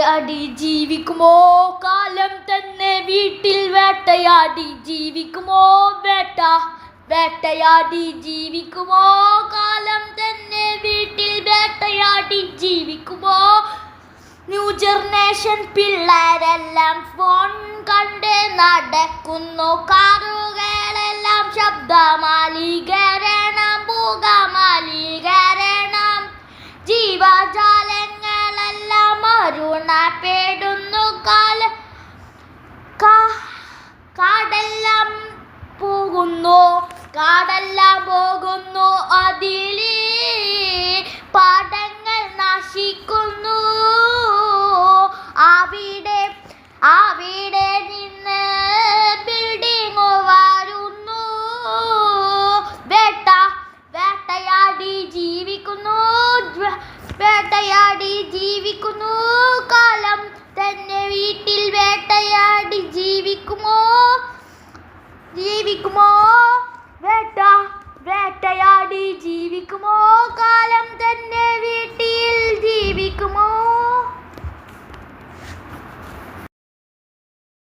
വേട്ടയാടി ജീവിക്കുമോ കാലം തന്നെ വീട്ടിൽ വേട്ടയാടി ജീവിക്കുമോ വേട്ടയാടി ജീവിക്കുമോ കാലം തന്നെ വീട്ടിൽ വേട്ടയാടി ജീവിക്കുമോ ന്യൂ ജനറേഷൻ പിള്ളേരെല്ലാം ഫോൺ കണ്ട് നടക്കുന്നു കാറുകളെല്ലാം ശബ്ദമാലികരണം പുകമാലികരണം ജീവജാലങ്ങളെല്ലാം അരുണപ്പെടുന്നു കാടെല്ലാം പോകുന്നു അതിലേ പാടങ്ങൾ നശിക്കുന്നു അവിടെ നിന്ന് ബിൽഡിംഗ് വരുന്നു വേട്ടയാടി ജീവിക്കുന്നു കാലം തന്നെ വീട്ടിൽ വേട്ടയാടി ജീവിക്കുമോ വേട്ടയാടി ജീവിക്കുമോ കാലം തന്നെ